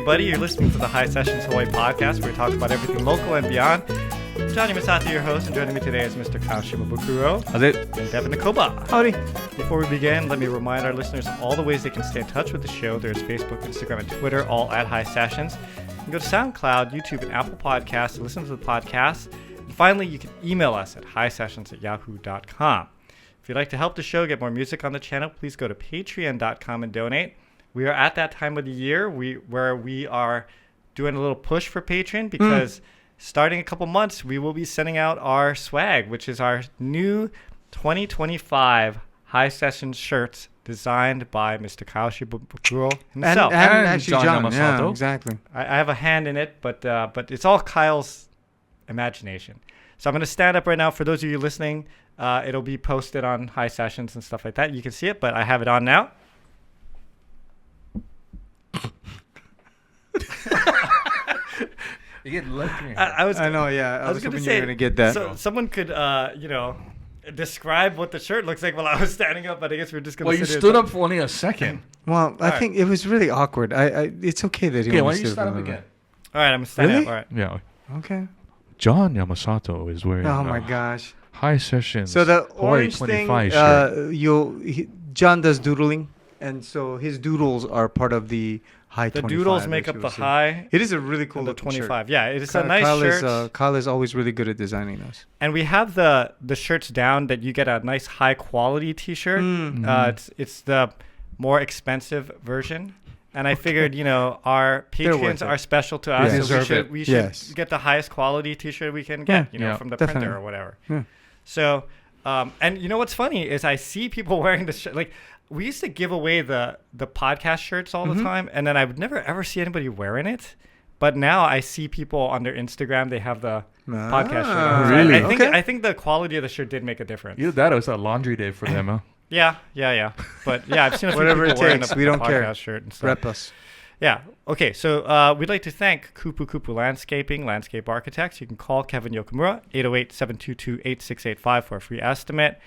everybody. You're listening to the Hisessions Hawaii podcast, where we talk about everything local and beyond. Johnny Masato, your host, and joining me today is Mr. Kyle Shimabukuro. How's it? And Devon Nekoba. Howdy. Before we begin, let me remind our listeners of all the ways they can stay in touch with the show. There's Facebook, Instagram, and Twitter, all at Hisessions. You can go to SoundCloud, YouTube, and Apple Podcasts to listen to the podcast. And finally, you can email us at hisessions@yahoo.com. If you'd like to help the show get more music on the channel, please go to patreon.com and donate. We are at that time of the year where we are doing a little push for Patreon because starting a couple months, we will be sending out our swag, which is our new 2025 Hisessions shirts designed by Mr. Kyle Shibukuro himself. And actually John. Yamasato. Yeah, exactly. I have a hand in it, but it's all Kyle's imagination. So I'm going to stand up right now. For those of you listening, it'll be posted on Hisessions and stuff like that. You can see it, but I have it on now. You get lucky. I was hoping you were going to get that. So someone could, describe what the shirt looks like while I was standing up, but I guess we're just going to Well, you stood up for only a second. Well, I think it was really awkward. It's okay that he Okay, why only don't you stood stand up up a again? All right, I'm standing Really? up. All right. Yeah. Okay. John Yamasato is wearing Oh my gosh. Hisessions. So the Hawaii orange thing, 25 shirt. John does doodling, and so his doodles are part of the high The 25. doodles make that up you the will see. high It is a really cool and the looking shirt. 25. Yeah, it's a nice Kyle shirt. Kyle is always really good at designing those. And we have the shirts down that you get a nice high quality T-shirt. It's the more expensive version. And I figured, our patrons are special to us. Yeah. So we should get the highest quality T-shirt we can get, from the definitely. printer or whatever. Yeah. So, and you know what's funny is I see people wearing this shirt. Like, we used to give away the podcast shirts all the time, and then I would never ever see anybody wearing it. But now I see people on their Instagram, they have the podcast shirt on. So Really? I think the quality of the shirt did make a difference. Either that or it's a laundry day for them, huh? Yeah. But yeah, I've seen a few Whatever people it wearing takes, the we don't podcast care. shirt and stuff. Rep us. Yeah. Okay. So we'd like to thank Kupu Kupu Landscaping, Landscape Architects. You can call Kevin Yokomura, 808-722-8685 for a free estimate,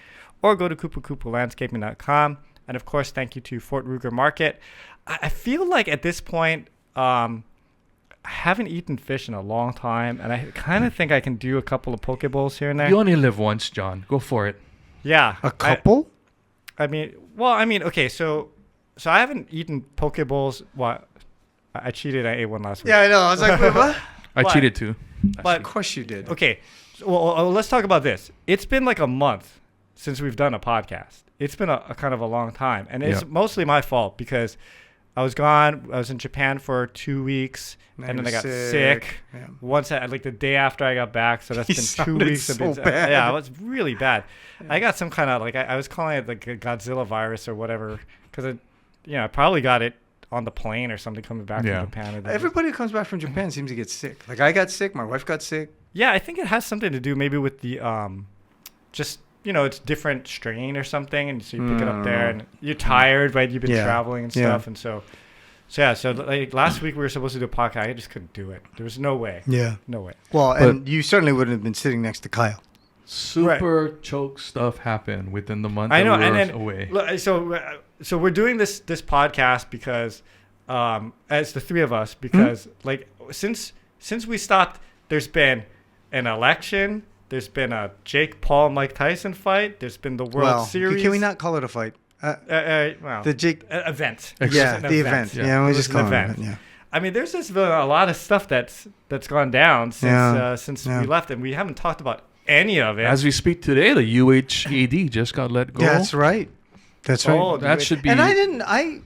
or go to kupukupulandscaping.com. And of course, thank you to Fort Ruger Market. I feel like at this point, I haven't eaten fish in a long time, and I kind of think I can do a couple of poke bowls here and there. You only live once, John. Go for it. Yeah. A couple? Okay, so I haven't eaten poke bowls. What? I cheated. I ate one last week. Yeah, I know. I was like, wait, what? I What? cheated too. But Of course you did. okay, well, let's talk about this. It's been like a month since we've done a podcast. It's been a kind of a long time, and it's mostly my fault because I was gone. I was in Japan for 2 weeks, and then I got sick. Yeah. Once, like the day after I got back, so that's You been 2 sounded weeks. so bad. Yeah, it was really bad. I got some kind of I was calling it like a Godzilla virus or whatever because I probably got it on the plane or something coming back from Japan. Everybody who comes back from Japan seems to get sick. Like I got sick, my wife got sick. Yeah, I think it has something to do maybe with the it's different strain or something, and so you pick it up there, and you're tired, right? You've been traveling and stuff, and so like last week we were supposed to do a podcast. I just couldn't do it. There was no way. Yeah. No way. Well, and you certainly wouldn't have been sitting next to Kyle. Super choke stuff happened within the month. I know, that we and were then away. So we're doing this podcast because as the three of us because like since we stopped, there's been an election. There's been a Jake Paul Mike Tyson fight. There's been the World Series. Can we not call it a fight? The Jake event. Yeah, the event. Yeah, we just call it an event. Yeah. I mean, there's just been a lot of stuff that's gone down since we left, and we haven't talked about any of it. As we speak today, the UHAD just got let go. That's right. That's right. Oh, that should be. And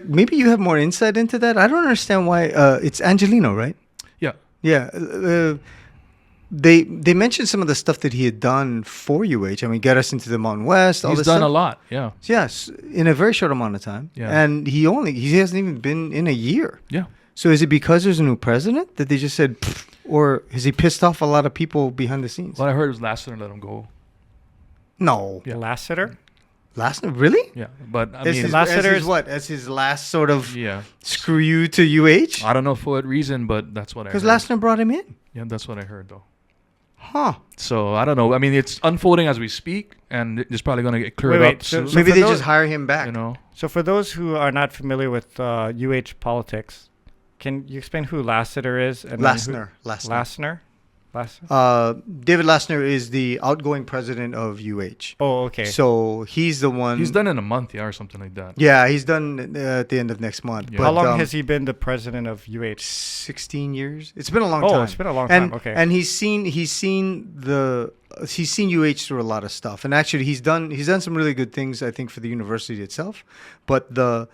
maybe you have more insight into that. I don't understand why. It's Angelino, right? Yeah. Yeah. They mentioned some of the stuff that he had done for UH. I mean, get us into the Mountain West. He's done a lot. Yeah. Yes, in a very short amount of time. Yeah. And he hasn't even been in a year. Yeah. So is it because there's a new president that they just said, or has he pissed off a lot of people behind the scenes? What I heard was Lassiter let him go. No. Yeah. Lassiter? Lassiter? Really? Yeah. But I As mean, as his last sort of yeah. screw you to UH? I don't know for what reason, but that's what I heard. Because Lassiter brought him in. Yeah, that's what I heard though. Huh. So I don't know. I mean, it's unfolding as we speak, and it's probably going to get cleared up soon. So maybe for they those- just hire him back. You know. So for those who are not familiar with UH politics, Can you explain who Lassiter is? And then who- Lassner. Lassner? David Lassner is the outgoing president of UH. Oh, okay. So he's the one. He's done in a month, or something like that. Yeah, he's done at the end of next month. Yeah. But, How long has he been the president of UH? 16 years. It's been a long Oh, time. it's been a long time. Okay. And he's seen UH through a lot of stuff. And actually, he's done some really good things, I think, for the university itself. But the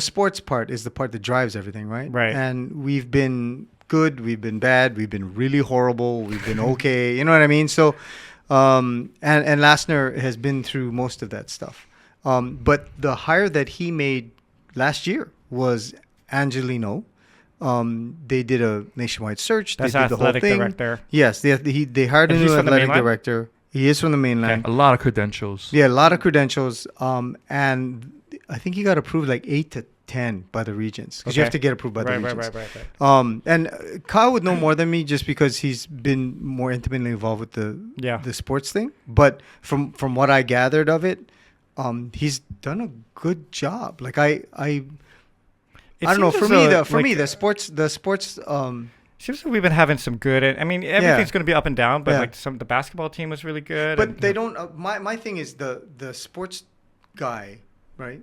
sports part is the part that drives everything, right? Right. And we've been good, we've been bad, we've been really horrible, we've been okay. You know what I mean? So, and Lassner has been through most of that stuff. But the hire that he made last year was Angelino. They did a nationwide search. That's they did the whole athletic thing. director. Yes, they hired a And new he's from the athletic mainland? director. He is from the mainland. A lot of credentials. Yeah, a lot of credentials. And I think he got approved like 8 to 10 by the regions, because you have to get approved by the regions. Right. And Kyle would know more than me just because he's been more intimately involved with the sports thing. But from what I gathered of it, he's done a good job. Like I don't know. For me, the sports. Seems like we've been having some good. I mean, everything's going to be up and down, but the basketball team was really good. But they don't. My thing is the sports guy, right?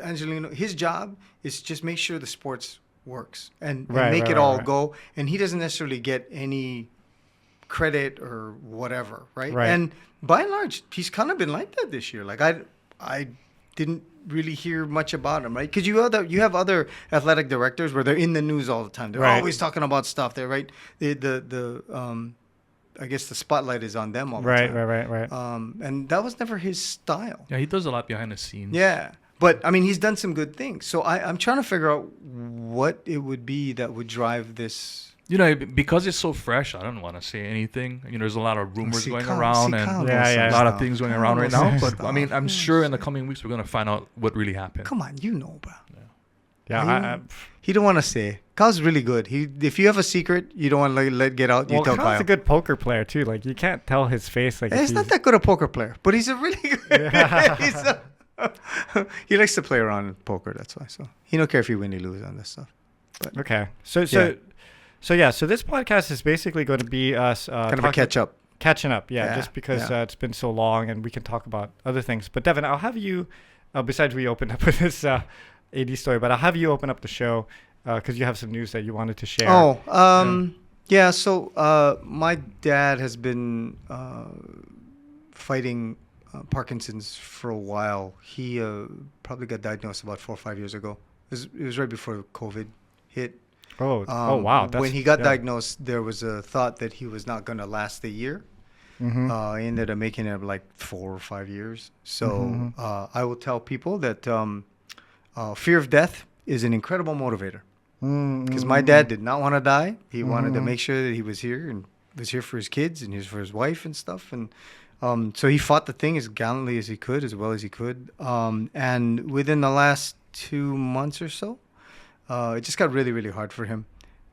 Angelino, his job is just make sure the sports works and make it all go. And he doesn't necessarily get any credit or whatever, right? And by and large, he's kind of been like that this year. Like I didn't really hear much about him, right? Because you have other athletic directors where they're in the news all the time. They're always talking about stuff. They're right. I guess the spotlight is on them all the time. Right. And that was never his style. Yeah, he does a lot behind the scenes. Yeah. But, I mean, he's done some good things. So I'm trying to figure out what it would be that would drive this. You know, because it's so fresh, I don't want to say anything. You know, there's a lot of rumors going around and a lot of things going around right now. But, I mean, I'm sure in the coming weeks we're going to find out what really happened. Come on, you know, bro. Yeah. He don't want to say. Kyle's really good. If you have a secret you don't want to let get out, you tell Kyle. Kyle's a good poker player, too. Like, you can't tell his face. Like, he's not that good a poker player, but he's a really good he likes to play around in poker, that's why. So he don't care if you win or lose on this stuff. But, okay. So this podcast is basically going to be us kind of a catching up. Just because it's been so long and we can talk about other things. But Devon, I'll have you, besides we opened up with this AD story, but I'll have you open up the show because you have some news that you wanted to share. So my dad has been fighting Parkinson's for a while. He probably got diagnosed about 4 or 5 years ago. It was right before COVID hit. Wow. When he got diagnosed, there was a thought that he was not going to last a year. Mm-hmm. He ended up making it like 4 or 5 years. So I will tell people that fear of death is an incredible motivator. Because my dad did not want to die. He wanted to make sure that he was here and was here for his kids and he was for his wife and stuff. And so he fought the thing as gallantly as he could, as well as he could. And within the last 2 months or so, it just got really, really hard for him.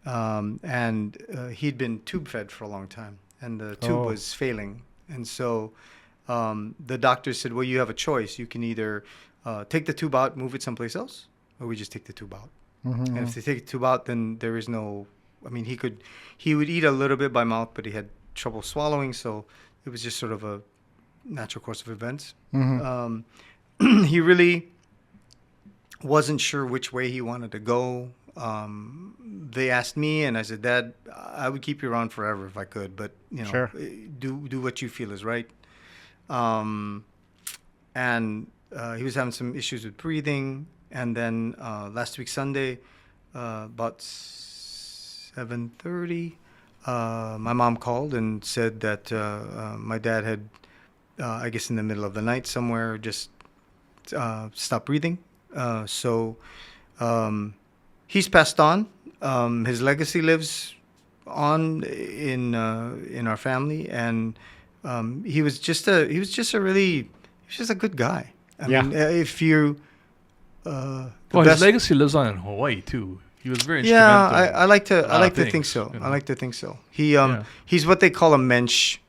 And he'd been tube fed for a long time, and the tube was failing. And so the doctor said, well, you have a choice. You can either take the tube out, move it someplace else, or we just take the tube out. And if they take the tube out, then there is no, I mean, he would eat a little bit by mouth, but he had trouble swallowing. So it was just sort of a natural course of events. He really wasn't sure which way he wanted to go. They asked me, and I said, Dad, I would keep you around forever if I could, but do what you feel is right. And he was having some issues with breathing. And then last week Sunday, about 7:30, my mom called and said that my dad had, I guess in the middle of the night somewhere, just stopped breathing. So he's passed on. His legacy lives on in our family, and he was just a good guy. I mean, if you his legacy lives on in Hawaii too. He was very instrumental. Yeah, I like to think so. You know? I like to think so. He's what they call a mensch.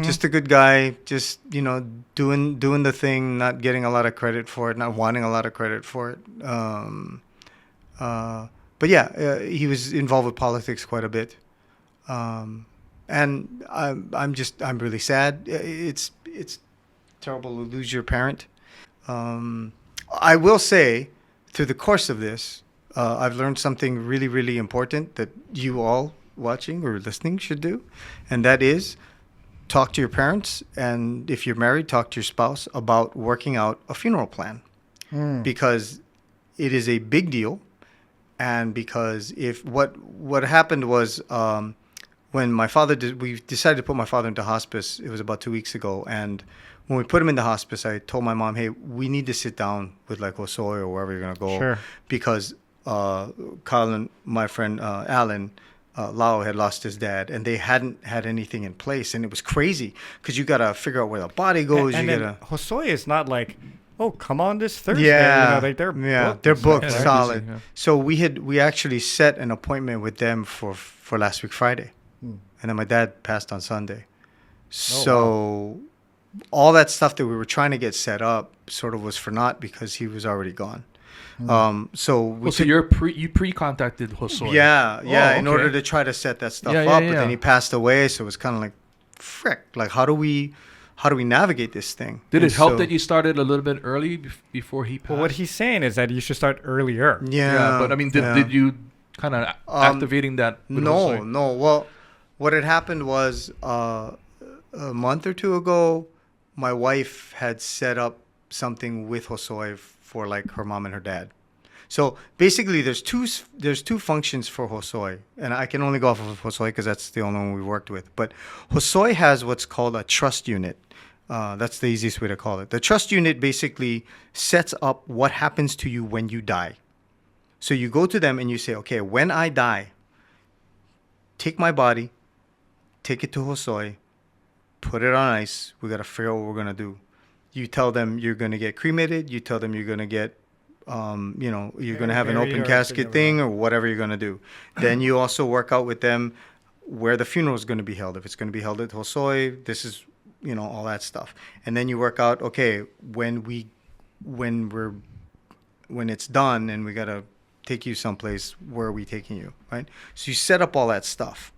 Just a good guy, just doing the thing, not getting a lot of credit for it, not wanting a lot of credit for it. but yeah, he was involved with politics quite a bit. And I'm really sad. It's terrible to lose your parent. I will say, through the course of this, I've learned something really, really important that you all watching or listening should do, and that is talk to your parents, and if you're married, talk to your spouse about working out a funeral plan, because it is a big deal, and because if what happened was when my father we decided to put my father into hospice. It was about 2 weeks ago, and when we put him into hospice, I told my mom, "Hey, we need to sit down with like Hosoi or wherever you're gonna go, because Colin, my friend Alan." Lau had lost his dad, and they hadn't had anything in place, and it was crazy because you got to figure out where the body goes. And you then Hosoi is not like, oh, come on this Thursday. Like they're booked solid. Yeah. So we actually set an appointment with them for last week Friday, and then my dad passed on Sunday. So all that stuff that we were trying to get set up sort of was for naught because he was already gone. So you pre-contacted Hosoi. In order to try to set that stuff up, but then he passed away, so it was kind of like, frick, like how do we navigate this thing? Did it help that you started a little bit early before he passed? Well, what he's saying is that you should start earlier. But I mean, did you kind of activating that with Hosoi? No. Well, what had happened was a month or two ago, my wife had set up something with Hosoi for like her mom and her dad. So basically there's two functions for Hosoi, and I can only go off of Hosoi because that's the only one we worked with. But Hosoi has what's called a trust unit. That's the easiest way to call it. The trust unit basically sets up what happens to you when you die. So you go to them and you say, okay, when I die, take my body, take it to Hosoi, put it on ice. We got to figure out what we're going to do. You tell them you're going to get cremated. You tell them you're going to get, you're going to have an open casket thing or whatever you're going to do. Then you also work out with them where the funeral is going to be held. If it's going to be held at Hosoi, this is, all that stuff. And then you work out, okay, when it's done and we got to take you someplace, where are we taking you, right? So you set up all that stuff.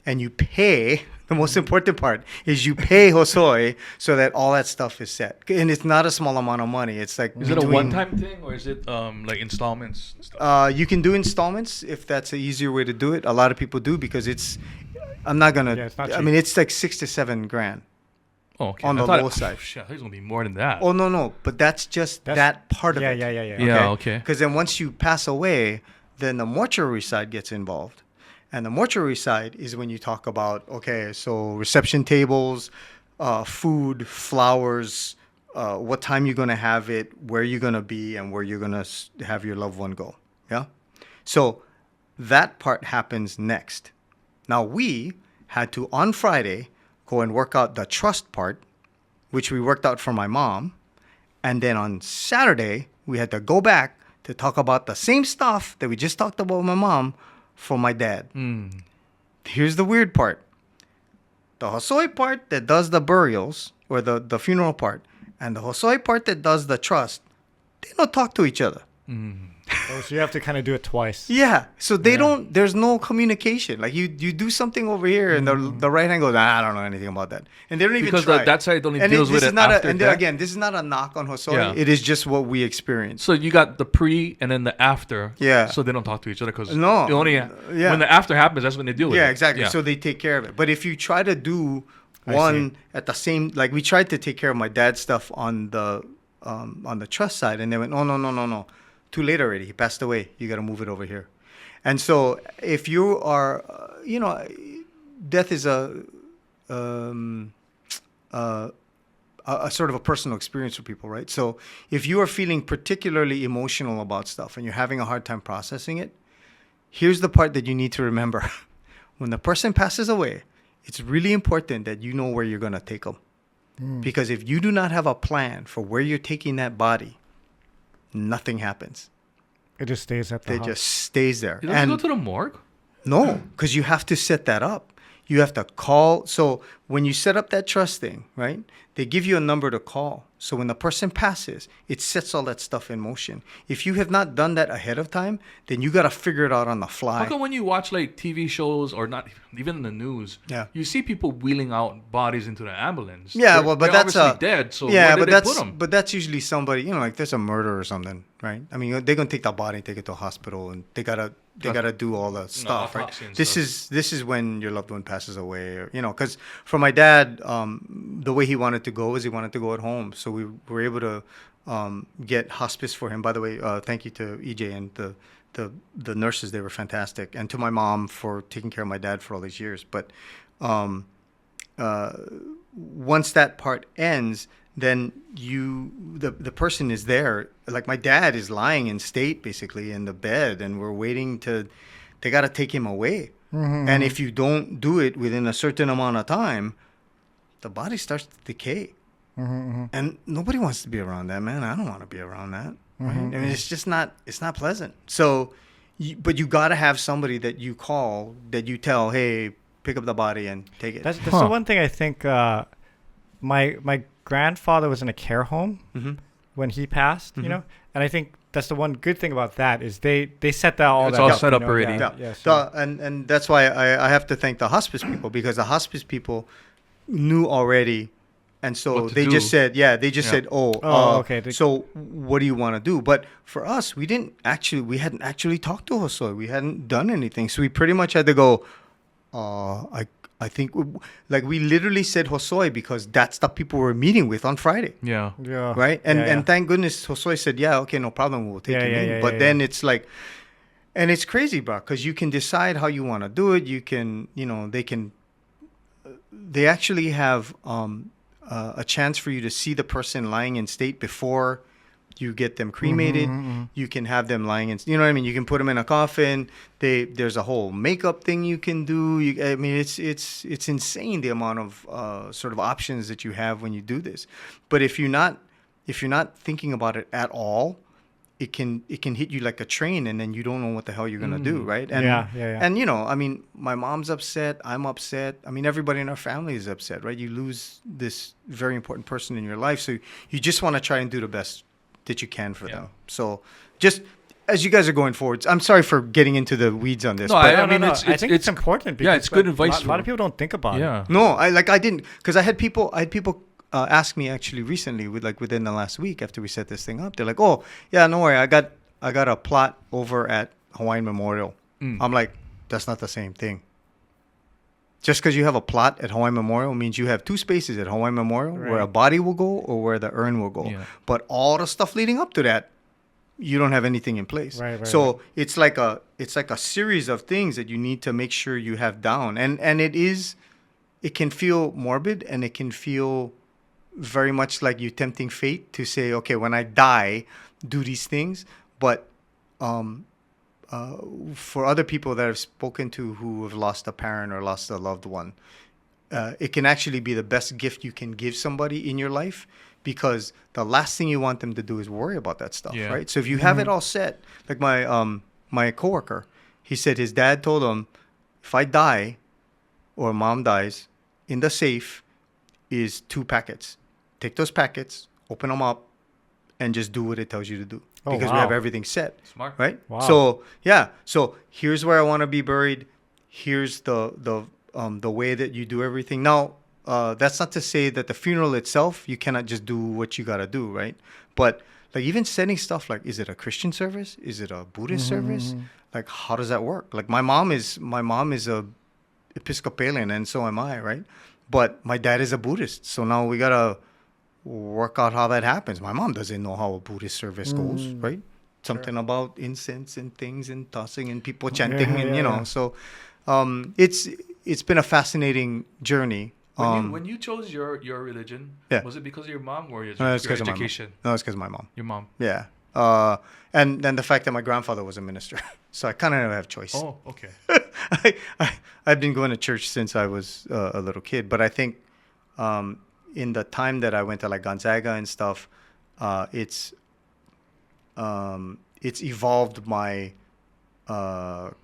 And you pay, the most important part is you pay Hosoi so that all that stuff is set. And it's not a small amount of money. It's like... Is it a one-time thing or is it like installments and stuff? You can do installments if that's an easier way to do it. A lot of people do because it's... I'm not going to... it's not cheap. I mean, it's like $6,000 to $7,000. Oh, okay. On the low side. Shit, I think it's going to be more than that. Oh, no. But that's that part of it. Yeah, okay. Because then once you pass away, then the mortuary side gets involved. And the mortuary side is when you talk about, okay, so reception tables, food, flowers, what time you're going to have it, where you're going to be, and where you're going to have your loved one go. Yeah? So that part happens next. Now, we had to, on Friday, go and work out the trust part, which we worked out for my mom. And then on Saturday, we had to go back to talk about the same stuff that we just talked about with my mom for my dad. Here's the weird part. The Hosoi part that does the burials, or the funeral part, and the Hosoi part that does the trust, they don't talk to each other. Oh, so you have to kind of do it twice. Yeah. So they don't, there's no communication. Like you do something over here and the right hand goes, I don't know anything about that. And they don't even try. Because that side only deals with it after death. Again, this is not a knock on Hosoi. Yeah. It is just what we experience. So you got the pre and then the after. Yeah. So they don't talk to each other because when the after happens, that's when they deal with it. Yeah, exactly. Yeah. So they take care of it. But if you try to do one at the same, like we tried to take care of my dad's stuff on the trust side, and they went, no. Too late already. He passed away. You got to move it over here. And so if you are, death is a sort of a personal experience for people, right? So if you are feeling particularly emotional about stuff and you're having a hard time processing it, here's the part that you need to remember. When the person passes away, it's really important that you know where you're going to take them. Because if you do not have a plan for where you're taking that body, nothing happens. It just stays at the house. It just stays there. You don't go to the morgue? No, because you have to set that up. You have to call. So when you set up that trust thing, right, they give you a number to call. So when the person passes, it sets all that stuff in motion. If you have not done that ahead of time, then you got to figure it out on the fly. How come when you watch like TV shows or not even in the news, you see people wheeling out bodies into the ambulance? Yeah, but that's obviously dead. So where did they put them? But that's usually somebody, like there's a murder or something, right? I mean, they're gonna take the body and take it to a hospital, and they gotta do all the stuff, right? This is when your loved one passes away, or because for my dad, the way he wanted to go is he wanted to go at home, so we were able to get hospice for him. By the way, thank you to EJ and the nurses; they were fantastic, and to my mom for taking care of my dad for all these years. But once that part ends, then the person is there. Like my dad is lying in state basically in the bed, and we're waiting they got to take him away. Mm-hmm. And if you don't do it within a certain amount of time, the body starts to decay. Mm-hmm. And nobody wants to be around that, man. I don't want to be around that. Right? Mm-hmm. I mean, it's not pleasant. So, but you got to have somebody that you call, that you tell, hey, pick up the body and take it. That's the one thing I think. My grandfather was in a care home when he passed, and I think that's the one good thing about that is they set that all. It's all set up already. Yeah. So. And that's why I have to thank the hospice people, because the hospice people knew already. And so they just said, said, okay. So what do you want to do? But for us, we hadn't actually talked to Josue. We hadn't done anything. So we pretty much had to go, I think, we literally said Josue because that's the people we're meeting with on Friday. Yeah. Right? And thank goodness Josue said, okay, no problem. We'll take him in. But then it's like, and it's crazy, bro, because you can decide how you want to do it. You can, they actually have a chance for you to see the person lying in state before you get them cremated. You can have them lying in, you know what I mean? You can put them in a coffin. There's a whole makeup thing you can do. It's insane the amount of sort of options that you have when you do this. But if you're not thinking about it at all, it can hit you like a train, and then you don't know what the hell you're gonna do, right? And and my mom's upset, I'm upset. Everybody in our family is upset, right? You lose this very important person in your life, so you just want to try and do the best that you can for them. So just as you guys are going forward, I'm sorry for getting into the weeds on this. No, I think it's important because it's good advice. A lot of people don't think about it. No, I didn't, because I had people ask me actually recently, within the last week after we set this thing up. They're like, "Oh, yeah, no worry, I got a plot over at Hawaiian Memorial." I'm like, that's not the same thing. Just because you have a plot at Hawaiian Memorial means you have two spaces at Hawaiian Memorial where a body will go or where the urn will go. Yeah. But all the stuff leading up to that, you don't have anything in place. So it's like a series of things that you need to make sure you have down. And it can feel morbid, and it can feel very much like you tempting fate to say, okay, when I die, do these things. But for other people that I've spoken to who have lost a parent or lost a loved one, it can actually be the best gift you can give somebody in your life, because the last thing you want them to do is worry about that stuff, right? So if you have it all set, like my coworker, he said his dad told him, if I die or mom dies, in the safe is 2 packets. Take those packets, open them up, and just do what it tells you to do. Because we have everything set. Smart. Right? Wow. So here's where I want to be buried. Here's the way that you do everything. Now, that's not to say that the funeral itself, you cannot just do what you got to do, right? But like even setting stuff like, is it a Christian service? Is it a Buddhist service? Like, how does that work? Like my mom is a Episcopalian, and so am I, right? But my dad is a Buddhist. So now we got to work out how that happens. My mom doesn't know how a Buddhist service goes, right? Something about incense and things and tossing and people chanting So it's been a fascinating journey. When you chose your religion, was it because of your mom or your education? No, it's because of my mom. Your mom. Yeah. And then the fact that my grandfather was a minister. So I kind of have a choice. Oh, okay. I've been going to church since I was a little kid. But I think in the time that I went to like Gonzaga and stuff, it's evolved my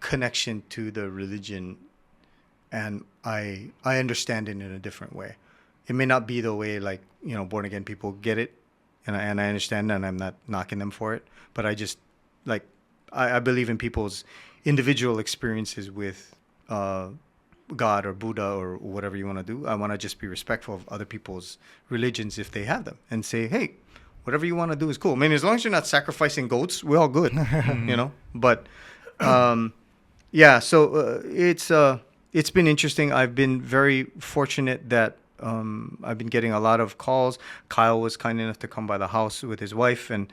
connection to the religion, and I understand it in a different way. it may not be the way like, born again people get it. And I understand, and I'm not knocking them for it. But I just, like, I believe in people's individual experiences with God or Buddha or whatever you want to do. I want to just be respectful of other people's religions if they have them, and say, hey, whatever you want to do is cool. I mean, as long as you're not sacrificing goats, we're all good, But, yeah, so it's been interesting. I've been very fortunate that I've been getting a lot of calls. Kyle was kind enough to come by the house with his wife, and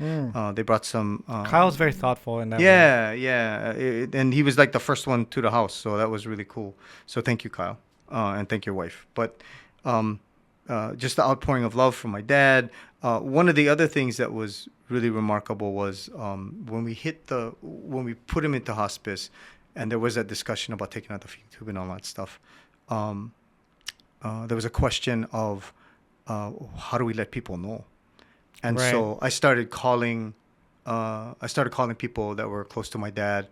they brought some. Kyle's very thoughtful in that. Yeah. And he was like the first one to the house, so that was really cool. So thank you, Kyle, and thank your wife. But just the outpouring of love from my dad. One of the other things that was really remarkable was when we put him into hospice, and there was a discussion about taking out the feeding tube and all that stuff. There was a question of how do we let people know, and so I started calling people that were close to my dad,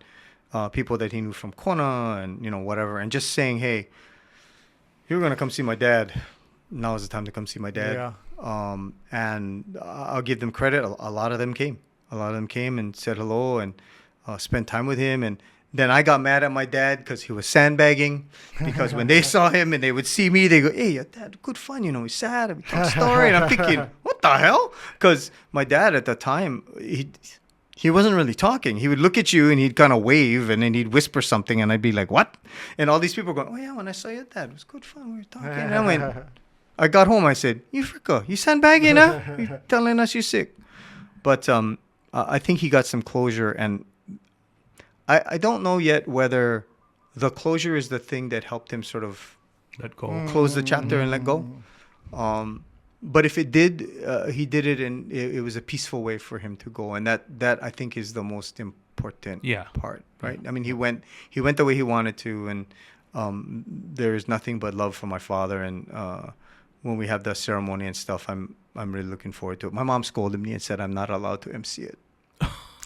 people that he knew from Kona and whatever, and just saying, hey, you're gonna come see my dad. Now is the time to come see my dad. Yeah. And I'll give them credit. A lot of them came. And said hello and spent time with him. And then I got mad at my dad because he was sandbagging. Because when they saw him and they would see me, they go, hey, your dad, good fun. He's sad. We tell a story. And I'm thinking, what the hell? Because my dad at the time, he wasn't really talking. He would look at you and he'd kind of wave and then he'd whisper something. And I'd be like, what? And all these people going, oh, yeah, when I saw your dad, it was good fun. We were talking. And I got home. I said, you sandbagging, huh? You telling us you're sick. But I think he got some closure. And I don't know yet whether the closure is the thing that helped him sort of let go, close the chapter and let go. But if it did, he did it, and it was a peaceful way for him to go. And that I think is the most important part, right? I mean, he went the way he wanted to, and there is nothing but love for my father. And when we have the ceremony and stuff, I'm really looking forward to it. My mom scolded me and said I'm not allowed to MC it.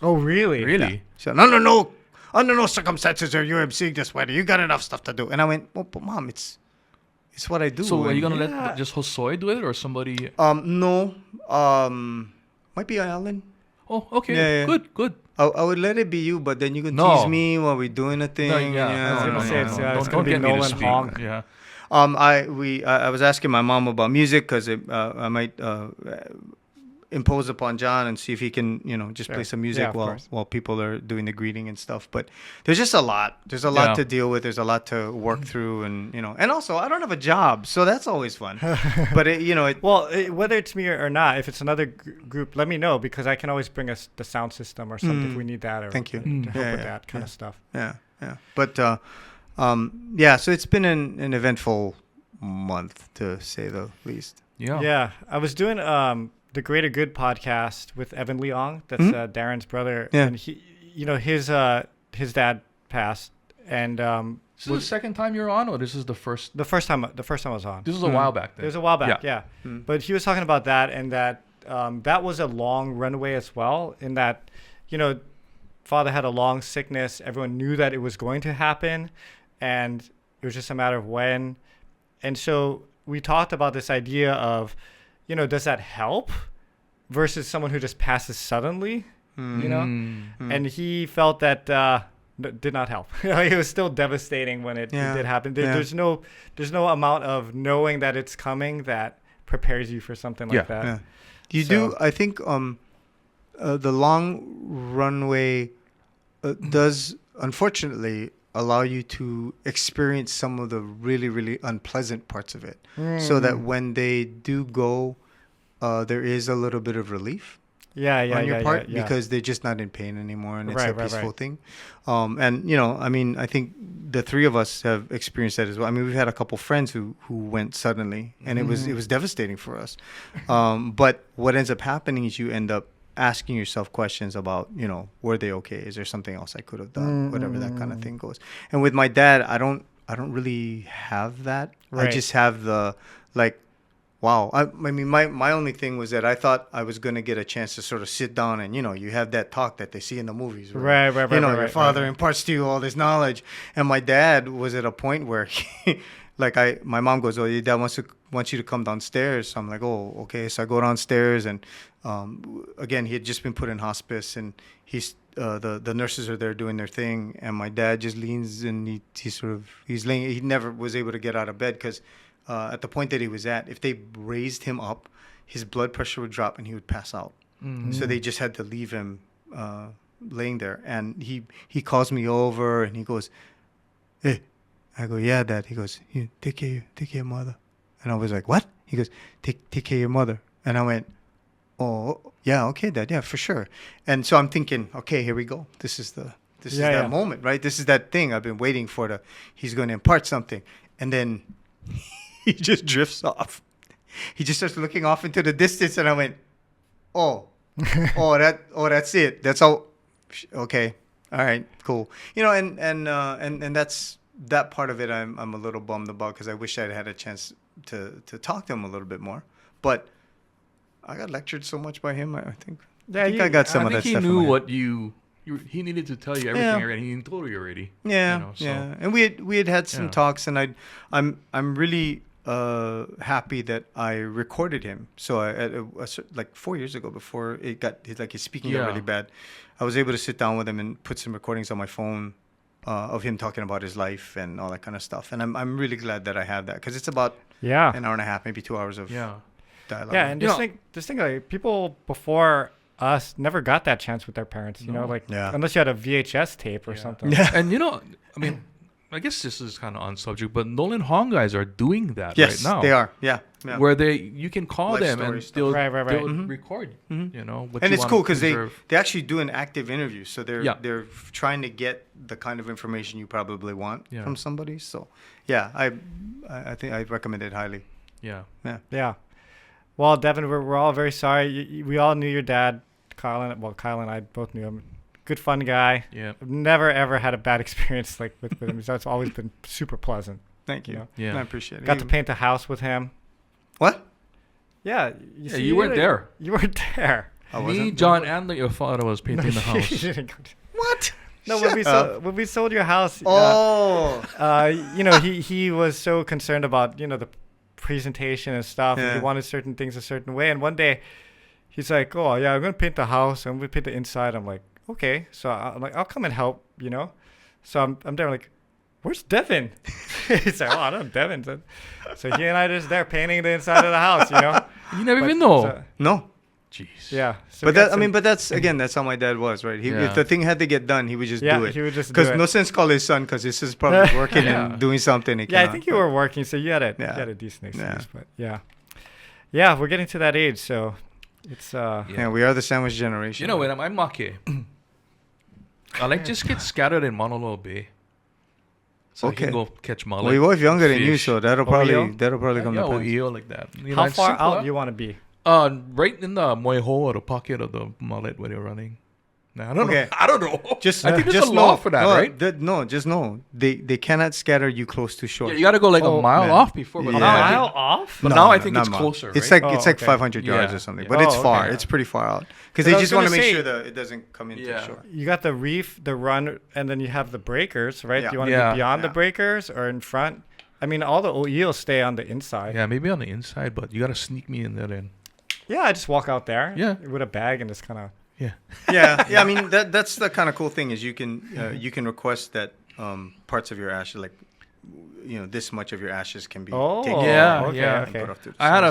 Oh, really? Really? Yeah. She said, no. Under no circumstances are you emceeing this wedding. You got enough stuff to do. And I went, well, but Mom, it's what I do. So are you going to let just Josoi do it or somebody? No. Might be Alan. Oh, okay. Yeah. Good. I would let it be you, but then you could tease me while we're doing a thing. It's going to be Nolan Hong. Yeah. I was asking my mom about music because I might impose upon John and see if he can, just play some music while people are doing the greeting and stuff. But there's just a lot. There's a lot to deal with. There's a lot to work through, and and also I don't have a job, so that's always fun. But whether it's me or not, if it's another group, let me know because I can always bring us the sound system or something if we need that. Or thank you to help with that kind of stuff. Yeah. But so it's been an eventful month to say the least. Yeah. I was doing the Greater Good podcast with Evan Leong. That's Darren's brother. Yeah. And he, his dad passed. And this is the second time you're on, or this is the first? The first time I was on. This was a while back. Then. It was a while back. Yeah. But he was talking about that, and that that was a long runway as well. In that, father had a long sickness. Everyone knew that it was going to happen, and it was just a matter of when. And so we talked about this idea of, does that help versus someone who just passes suddenly, And he felt that did not help. It was still devastating when it did happen. There's no amount of knowing that it's coming that prepares you for something like that. Yeah. You do. I think the long runway does, unfortunately, allow you to experience some of the really, really unpleasant parts of it. So that when they do go, there is a little bit of relief on your part because they're just not in pain anymore, and it's a peaceful thing. And I think the three of us have experienced that as well. I mean, we've had a couple friends who went suddenly, and it was devastating for us. But what ends up happening is you end up asking yourself questions about, were they okay? Is there something else I could have done? Whatever that kind of thing goes. And with my dad, I don't really have that. Right. I just have the wow. I mean, my only thing was that I thought I was going to get a chance to sort of sit down and, you have that talk that they see in the movies. Right. Your father imparts to you all this knowledge. And my dad was at a point where my mom goes, oh, your dad wants to wants you to come downstairs. So I'm like, oh, okay. So I go downstairs, and again, he had just been put in hospice, and he's the nurses are there doing their thing, and my dad just leans and he's laying. He never was able to get out of bed because at the point that he was at, if they raised him up, his blood pressure would drop and he would pass out. Mm-hmm. So they just had to leave him laying there. And he calls me over and he goes, hey. I go, yeah, Dad. He goes, take care of your mother. And I was like, what? He goes, take care of your mother. And I went, oh, yeah, okay, Dad, yeah, for sure. And so I'm thinking, okay, here we go. This is that moment, right? This is that thing I've been waiting for. He's going to impart something. And then he just drifts off. He just starts looking off into the distance, and I went, that's it. That's all. Okay, all right, cool. And that's. That part of it I'm a little bummed about because I wish I'd had a chance to talk to him a little bit more. But I got lectured so much by him. I think I got some of that stuff. I think he knew what he needed to tell you everything already. He told you already. Yeah, yeah. And we had some talks, and I'm really happy that I recorded him. So like 4 years ago, before his speaking got really bad, I was able to sit down with him and put some recordings on my phone. Of him talking about his life and all that kind of stuff. And I'm really glad that I have that because it's about an hour and a half, maybe 2 hours of dialogue. Yeah, and just think like people before us never got that chance with their parents, unless you had a VHS tape or something. Yeah. And I mean, I guess this is kind of on subject, but Nolan Hong guys are doing that right now. They are. Yeah. Where you can call them and they'll mm-hmm. record, and it's cool because they actually do an active interview. So they're trying to get the kind of information you probably want from somebody. So I think I recommend it highly. Yeah. Well, Devon, we're all very sorry. We all knew your dad, Kyle and I both knew him. Good, fun guy. Yeah. I've never ever had a bad experience with him. So it's always been super pleasant. Thank you. Yeah, I appreciate it. Got to paint a house with him. What? Yeah. You weren't there. You weren't there. Me, John, and your father was painting the house. What? No, when we sold your house. He was so concerned about the presentation and stuff. And he wanted certain things a certain way. And one day, he's like, "Oh yeah, I'm gonna paint the house. I'm gonna paint the inside." I'm like, "Okay." So I'm like, "I'll come and help." So I'm there like, "Where's Devon?" He's like, "Oh, I don't know Devon." So he and I just there painting the inside of the house. You never even know. No. Jeez. Yeah. So that's how my dad was, right? If the thing had to get done, he would just do it. He would just do it. Because no sense call his son because this is probably working and doing something. I think you were working, so you had a decent excuse. But yeah, we're getting to that age, so it's we are the sandwich generation. When I'm Maki, I just get scattered in Honolulu Bay. So I can go catch mullet. Well, your wife younger than you, so that'll probably come to pass. EO like that. How far out do you want to be? Right in the moiho or the pocket of the mullet where they're running. No, I don't know. I don't know. I think there's a law for that, right? Just know they cannot scatter you close to shore. Yeah, you got to go like a mile off before. But mile off? But now I think it's closer. Right? It's like 500 yards or something. But it's far. It's pretty far out because they just want to make sure that it doesn't come into the shore. You got the reef, the run, and then you have the breakers, right? Do you want to be beyond the breakers or in front? I mean, all the eels stay on the inside. Yeah, maybe on the inside, but you got to sneak me in there then. Yeah, I just walk out there. Yeah. With a bag and just kind of. Yeah. I mean, that's the kind of cool thing is you can request that parts of your ashes, like this much of your ashes can be taken. Okay. I had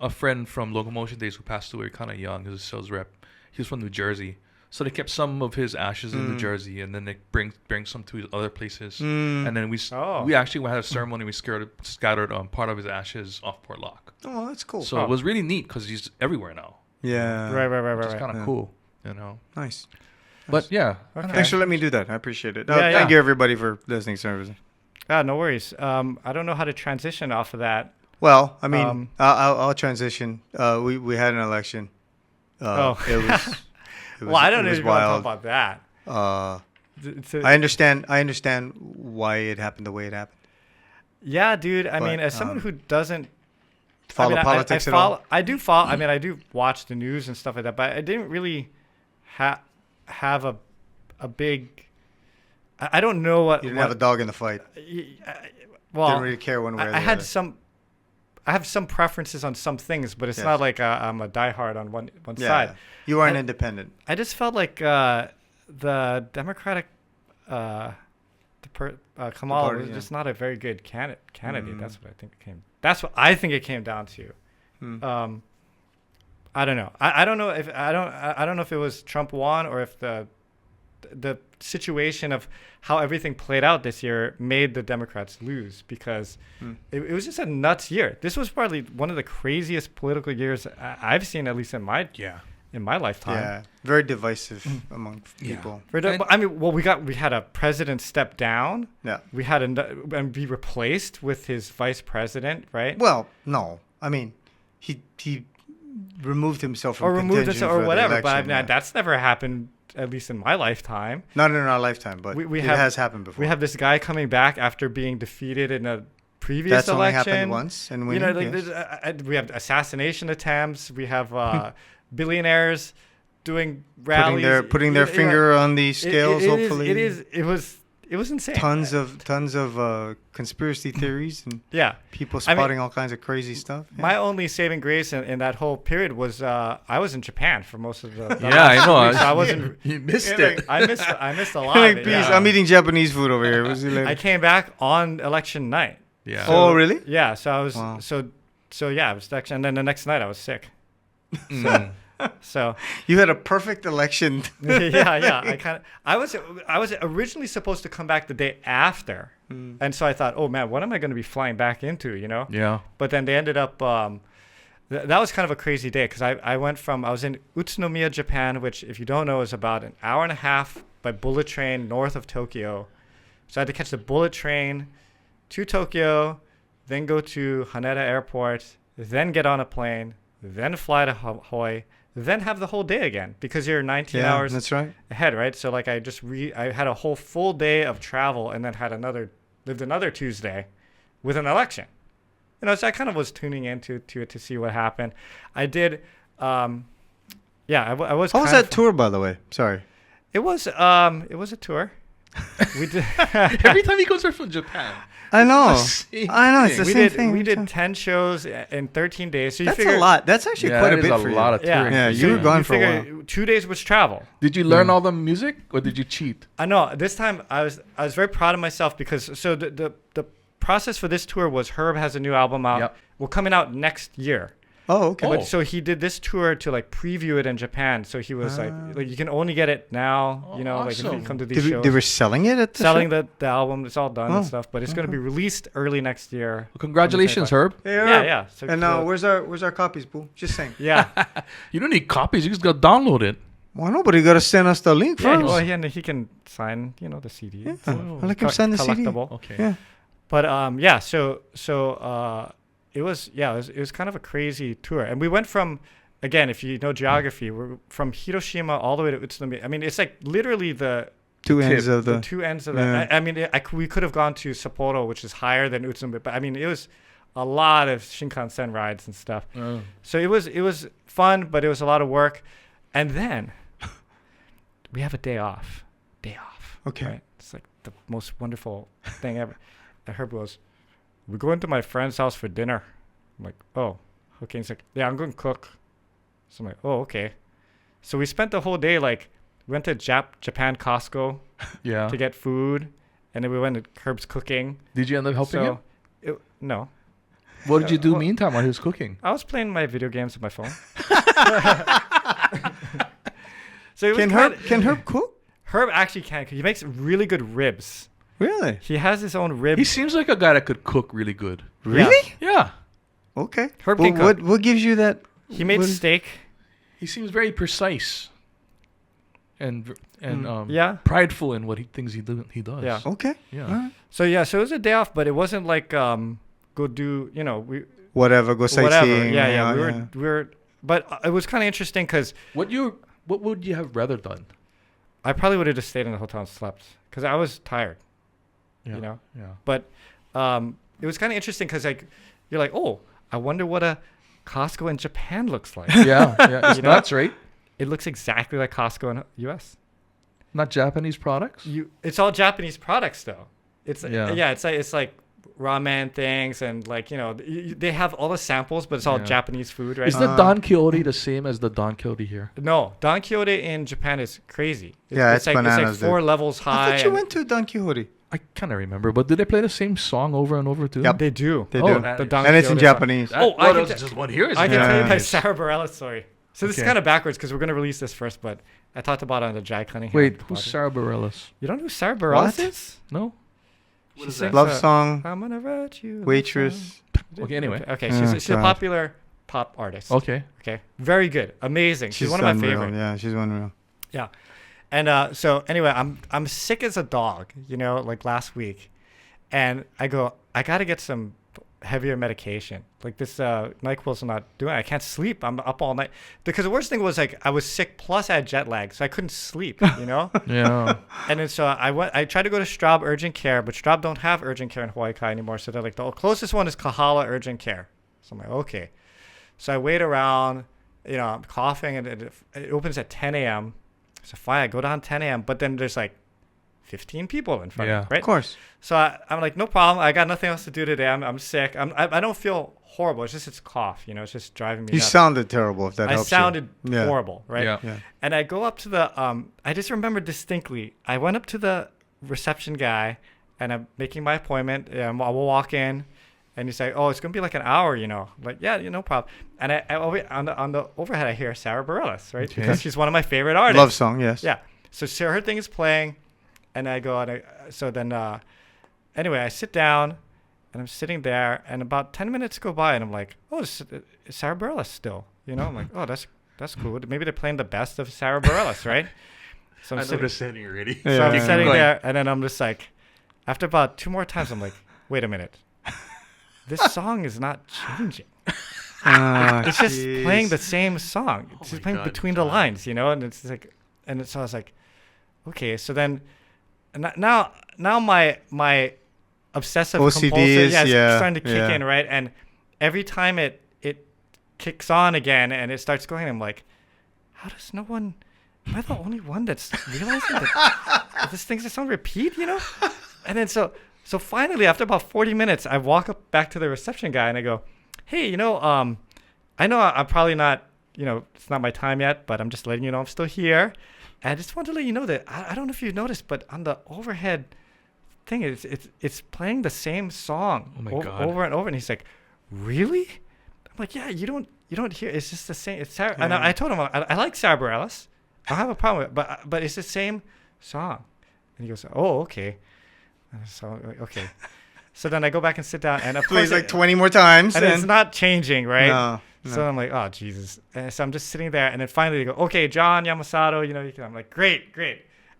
a friend from Locomotion Days who passed away kind of young. He was a sales rep. He was from New Jersey. So they kept some of his ashes in New Jersey, and then they bring some to other places. And then we actually had a ceremony. We scattered part of his ashes off Port Lock. Oh, that's cool. So it was really neat because he's everywhere now. Yeah. Right. It's kind of cool, Nice. But okay. Thanks for letting me do that. I appreciate it. Thank you everybody for listening to everything. No worries. I don't know how to transition off of that. Well, I mean, I'll transition. We had an election. It was. Well, I don't even want to talk about that. I understand why it happened the way it happened. Yeah, dude. I mean, as someone who doesn't follow politics at all, I do follow. I mean, I do watch the news and stuff like that, but I didn't really have a big. I don't know what. You didn't have a dog in the fight. Well, didn't really care one way or the other. I have some preferences on some things, but it's not like I'm a diehard on one side. You are an independent. I just felt like the Democratic Kamal was just not a very good candidate. That's what I think it came down to. I don't know. I don't know if it was Trump won or if the situation of how everything played out this year made the Democrats lose, because it was just a nuts year. This was probably one of the craziest political years I've seen, at least in my lifetime. Yeah, very divisive among people. I mean, well, we had a president step down. Yeah, we had and be replaced with his vice president, right? Well, no, I mean, he removed himself from contention or whatever. Election, but that's never happened, at least in my lifetime. Not in our lifetime, but it has happened before. We have this guy coming back after being defeated in a previous election. That's only happened once, and we have assassination attempts. We have billionaires doing rallies, putting their finger on the scales. Hopefully, it was insane. Tons of conspiracy theories and people spotting all kinds of crazy stuff. Yeah. My only saving grace in that whole period was I was in Japan for most of the I know. I wasn't. You missed it. I missed a lot of it. I'm eating Japanese food over here. I came back on election night. Yeah. Oh, really? Yeah. So I was so yeah. It was election, and then the next night I was sick. So you had a perfect election. I was originally supposed to come back the day after, and so I thought, oh man, what am I going to be flying back into? Yeah. But then they ended up. That was kind of a crazy day, because I was in Utsunomiya, Japan, which, if you don't know, is about an hour and a half by bullet train north of Tokyo. So I had to catch the bullet train to Tokyo, then go to Haneda Airport, then get on a plane, then fly to Hawaii, then have the whole day again, because you're 19 hours ahead, right? So like I had a whole full day of travel, and then lived another Tuesday with an election. So I kind of was tuning into it to see what happened. I did, I was. How was that tour, by the way? Sorry. It was a tour. We did every time he goes there from Japan. I know. It's the same thing. We did 10 shows in 13 days. So that's a lot. That's actually quite a bit for you. Lot of touring. Yeah, you were gone for a while. 2 days was travel. Did you learn all the music, or did you cheat? I know. This time I was very proud of myself, because the process for this tour was Herb has a new album out. Yep. Well, coming out next year. Oh, okay. But so he did this tour to like preview it in Japan. So he was like you can only get it now. Like if you come to these shows. They were selling it at the selling the album. It's all done and stuff. But it's going to be released early next year. Well, congratulations, Herb. Yeah. So and where's our copies, boo? Just saying. Yeah. You don't need copies. You just got to download it. Well, nobody got to send us the link first. Well, he can sign the CD. Yeah. I like him sign the CD. Okay. Yeah. But so it was kind of a crazy tour, and we went from, again, if you know geography, we're from Hiroshima all the way to Utsunomiya. I mean, it's like literally the two ends of the that. I mean, we could have gone to Sapporo, which is higher than Utsunomiya, but I mean, it was a lot of Shinkansen rides and stuff. So it was fun, but it was a lot of work. And then we have a day off. Okay. Right? It's like the most wonderful thing ever. And Herb goes, we're going to my friend's house for dinner. I'm like, oh, okay. He's like, yeah, I'm going to cook. So I'm like, oh, okay. So we spent the whole day, like, went to Japan Costco to get food. And then we went to Herb's cooking. Did you end up helping him? No. What did you do meantime while he was cooking? I was playing my video games on my phone. So can Herb cook? Herb actually can. He makes really good ribs. Really? He has his own ribs. He seems like a guy that could cook really good. Really? Yeah. Okay. Herb can cook. What gives you that? He made steak. He seems very precise and prideful in what he does. Yeah. Okay. Yeah. Right. So it was a day off, but it wasn't like go do go sightseeing. Yeah. We were, but it was kind of interesting because what would you have rather done? I probably would have just stayed in the hotel and slept because I was tired. Yeah. But it was kind of interesting because you're like, oh, I wonder what a Costco in Japan looks like. Yeah. It's nuts, right? It looks exactly like Costco in the U.S. Not Japanese products. It's all Japanese products though. It's like ramen things, and like, you know, they have all the samples, but it's all Japanese food, right? Is the Don Quixote the same as the Don Quixote here? No, Don Quixote in Japan is crazy. It's like bananas, it's like 4 levels high. I thought you went to Don Quixote. I kind of remember, but did they play the same song over and over too? Yep. They do. They do. The Don And it's in Quixote Japanese. song. I can just one here. I can tell you my Japanese. Sara Bareilles story. So this is kind of backwards because we're going to release this first, but I talked about it on the Dry Cleaning. Wait, who's Sara Bareilles? You don't know who Sara Bareilles What? is? No. She is that? sings, Love song, I'm gonna write you. a Waitress. Okay, anyway. Okay, Oh, she's a God. popular pop artist. Okay. Okay, very good, amazing. She's one of my unreal. favorite. Yeah, she's unreal. Yeah, and so anyway, I'm sick as a dog, you know, like last week, and I gotta get some heavier medication. Like this NyQuil's not doing it. I can't sleep. I'm up all night because the worst thing was like I was sick plus I had jet lag, so I couldn't sleep, you know. Yeah. And then so I tried to go to Straub Urgent Care, but Straub don't have urgent care in Hawaii Kai anymore, so they're like the closest one is Kahala Urgent Care. So I'm like, okay. So I wait around, you know, I'm coughing, and it opens at 10 a.m. So fine, I go down 10 a.m., but then there's like 15 people in front of me, right? Of course. So I'm like, no problem. I got nothing else to do today. I'm sick. I don't feel horrible. It's just it's cough, you know. It's just driving me You nuts. sounded terrible, if that I helps sounded you. Yeah. horrible, right? Yeah. And I go up to the I just remember distinctly. I went up to the reception guy, and I'm making my appointment. And I will walk in, and he's like, "Oh, it's gonna be like an hour, you know." I'm like, yeah, no problem. And I on the overhead, I hear Sara Bareilles, right? Okay. Because she's one of my favorite artists. Love song, yes. Yeah. So her thing is playing, and I go anyway, I sit down, and I'm sitting there, and about 10 minutes go by, and I'm like, oh, it's Sara Bareilles still, you know? I'm like, oh, that's cool. Maybe they're playing the best of Sara Bareilles, right? So I'm sitting already. So I'm sitting there, and then I'm just like, after about 2 more times, I'm like, wait a minute. This song is not changing. It's just playing the same song. It's just playing between the lines, you know? And it's like, so I was like, okay. So then, now my obsessive OCD compulsive, is starting to kick in, right? And every time it kicks on again and it starts going, I'm like, how does no one? Am I the only one that's realizing that this thing's just on repeat, you know? And then so finally, after about 40 minutes, I walk up back to the reception guy and I go, hey, you know, I know I'm probably not, you know, it's not my time yet, but I'm just letting you know I'm still here. And I just wanted to let you know that I don't know if you noticed, but on the overhead thing, it's playing the same song over and over. And he's like, really? I'm like, yeah, you don't hear. It's just the same. It's Sara. And I told him I like Sara Bareilles. I don't have a problem with it, but it's the same song. And he goes, oh, okay. So okay. So then I go back and sit down, and of course, Plays like 20 more times, and it's not changing, right? No. So I'm like, oh Jesus. And so I'm just sitting there, and then finally they go, okay, John Yamasato, you know, you can. I'm like, great.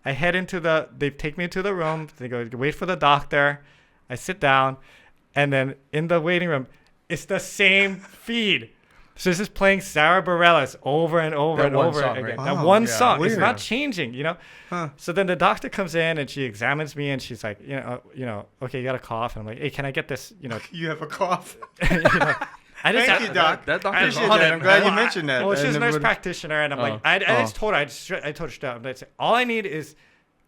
I head into they take me to the room. They go, wait for the doctor. I sit down, and then in the waiting room, it's the same feed. So it's just playing Sara Bareilles over and over and over again. Right? That one song. Weird. It's not changing, you know? Huh. So then the doctor comes in and she examines me and she's like, you know, okay, you got a cough. And I'm like, hey, can I get this, you know? You have a cough. You know, Thank you, Doc. That I doctor's appreciate on that. it. I'm glad you mentioned that. Well, she's a nurse Everybody- practitioner, and I'm like, I just told her, I told her straight up, I said, all I need is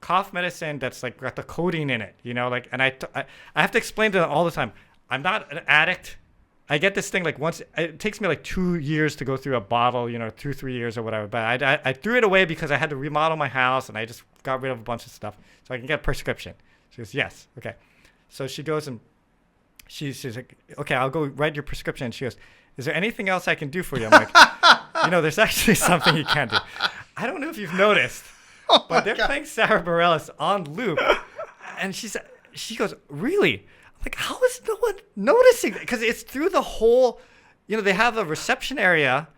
cough medicine that's like got the codeine in it, you know, like, and I have to explain to them all the time, I'm not an addict. I get this thing like once. It takes me like 2 years to go through a bottle, you know, 2-3 years or whatever. But I threw it away because I had to remodel my house, and I just got rid of a bunch of stuff so I can get a prescription. She goes, yes, okay. So she goes and she's like, okay, I'll go write your prescription. And she goes, is there anything else I can do for you? I'm like, you know, there's actually something you can do. I don't know if you've noticed, but they're playing Sara Bareilles on loop, and she goes, really? Like, how is no one noticing? Because it's through the whole, you know, they have a reception area,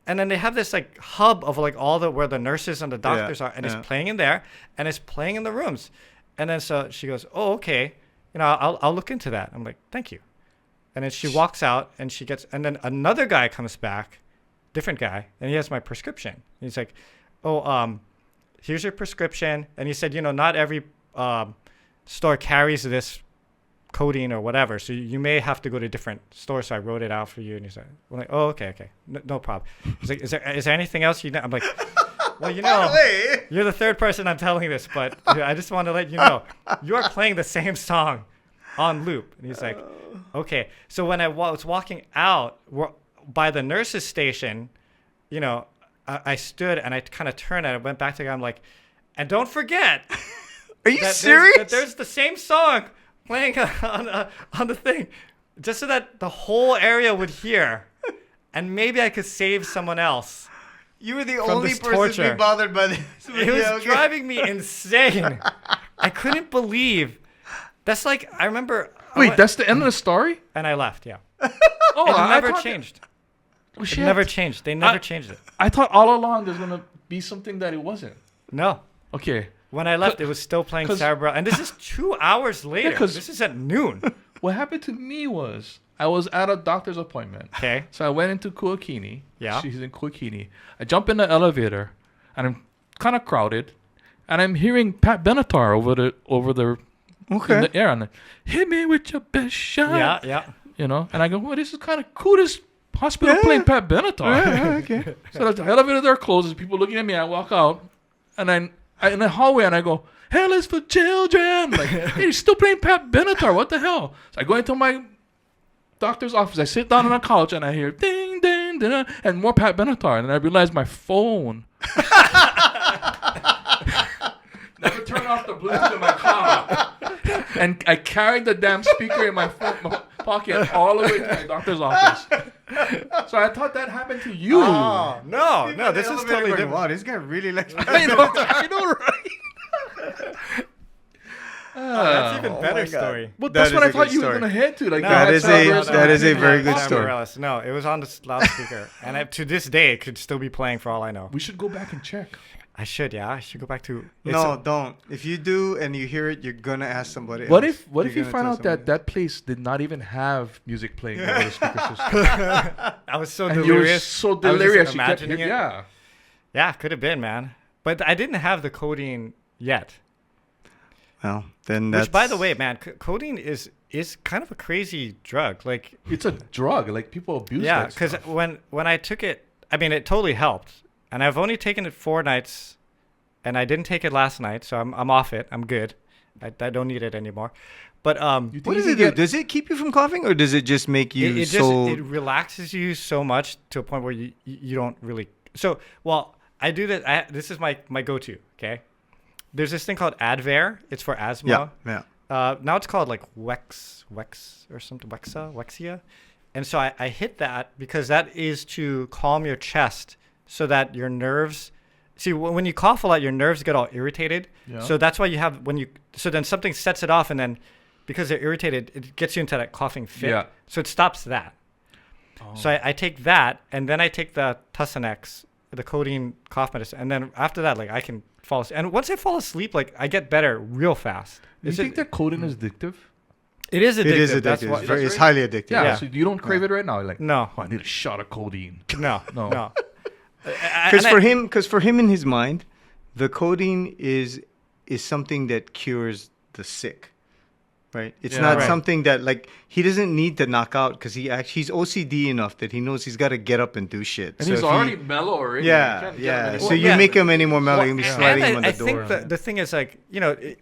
and then they have this like hub of like where the nurses and the doctors are, and it's playing in there, and it's playing in the rooms, and then so she goes, oh, okay, you know, I'll look into that. I'm like, thank you, and then she walks out, and and then another guy comes back, different guy, and he has my prescription. And he's like, oh, here's your prescription, and he said, you know, not every store carries this codeine or whatever, so you may have to go to a different store. So I wrote it out for you, and he's like, well, like, oh, okay, no problem. He's like, is there anything else you know? I'm like, well, you know, you're the third person I'm telling this, but I just want to let you know, you are playing the same song on loop. And he's like, okay. So when I was walking out by the nurse's station, you know, I stood and I kind of turned and I went back to the guy. I'm like, and don't forget. Are you serious? There's the same song playing on the thing, just so that the whole area would hear, and maybe I could save someone else. You were the from only this person torture. to be bothered by this. It was driving me insane. I couldn't believe. That's like, I remember. Wait, that's the end of the story? And I left, yeah. Oh, It I never thought changed. Oh, It shit. never changed. They never changed it. I thought all along there's going to be something that it wasn't. No. Okay. When I left, it was still playing Sara Bareilles. And this is 2 hours later. Yeah, 'cause- this is at noon. What happened to me was I was at a doctor's appointment. Okay. So I went into Kuakini. Yeah. She's in Kuakini. I jump in the elevator, and I'm kind of crowded, and I'm hearing Pat Benatar over the in the air, and hit me with your best shot. Yeah, yeah. You know, and I go, well, this is kind of cool. This hospital playing Pat Benatar. Yeah, okay. So the elevator door closes. People looking at me. I walk out, and I in the hallway, and I go, hell is for children. Like, hey, he's still playing Pat Benatar. What the hell? So I go into my doctor's office. I sit down on a couch, and I hear ding, ding, ding, and more Pat Benatar. And I realize my phone. Never turn off the Bluetooth in my car. And I carried the damn speaker in my pocket all the way to my doctor's office. So I thought that happened to you. Oh, no, this is totally different. Wow, this guy really likes I know, right? That's even Oh better my God. story. But That that's is what a I thought good you were story. going to head to. Like No, That had is Sara a- Bareilles that on. is a very good Sara story. Bareilles. No, it was on the loudspeaker. And to this day, it could still be playing for all I know. We should go back and check. I should, yeah. I should go back to... No, don't. If you do and you hear it, you're gonna ask somebody. What else. if You're you gonna find tell out that somebody that place did not even have music playing over the speaker system? I was so And you were delirious. so I was just delirious. You kept, imagining it. yeah. Yeah, could have been, man. But I didn't have the codeine yet. Well, then that's. Which, by the way, man, codeine is kind of a crazy drug. Like, It's a drug. Like, people abuse yeah, that because stuff. when I took it, I mean, it totally helped. And I've only taken it 4 nights, and I didn't take it last night, so I'm off it. I'm good. I don't need it anymore. But You think What you does can it do? get- Does it keep you from coughing, or does it just make you it so? just it relaxes you so much to a point where you don't really. So, well, I do that. This is my go-to. Okay, there's this thing called Advair. It's for asthma. Yeah. Now it's called like Wex or something, Wexia. And so I hit that because that is to calm your chest so that your nerves, see, when you cough a lot, your nerves get all irritated. Yeah. So that's why you have, so then something sets it off, and then because they're irritated, it gets you into that coughing fit. Yeah. So it stops that. Oh. So I take that, and then I take the Tussinex, the codeine cough medicine. And then after that, like, I can fall asleep. And once I fall asleep, like, I get better real fast. Do you think that codeine is addictive? It is addictive. It is That's addictive. what, It's, it's highly addictive. Yeah. Yeah. So you don't crave it right now? You're like, no, oh, I need a shot of codeine. no. No. Because for him in his mind, the codeine is something that cures the sick, right? It's Yeah. not Right. something that, like, he doesn't need to knock out because he's OCD enough that he knows he's got to get up and do shit. And So he's if he- already mellow already. Yeah. So Well, you yeah. make him any more mellow, Well, you're gonna be and sliding him on the I door. think the thing is, like,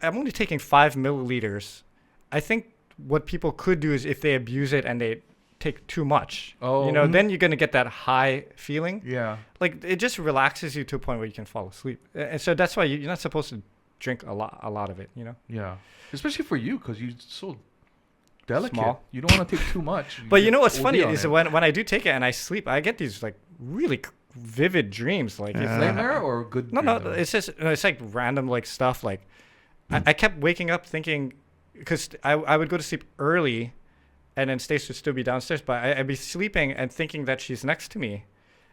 I'm only taking 5 milliliters. I think what people could do is if they abuse it and they take too much, Oh. then you're going to get that high feeling. Yeah. Like, it just relaxes you to a point where you can fall asleep. And so that's why you're not supposed to drink a lot of it, Yeah. Especially for you, because you're so delicate. Small. You don't want to take too much. But you know what's OD funny on is it. when I do take it and I sleep, I get these, like, really vivid dreams. Like, it's like, nightmare or good? No, dream? it's just it's like random like stuff. Like I kept waking up thinking, because I would go to sleep early, and then Stace would still be downstairs, but I'd be sleeping and thinking that she's next to me,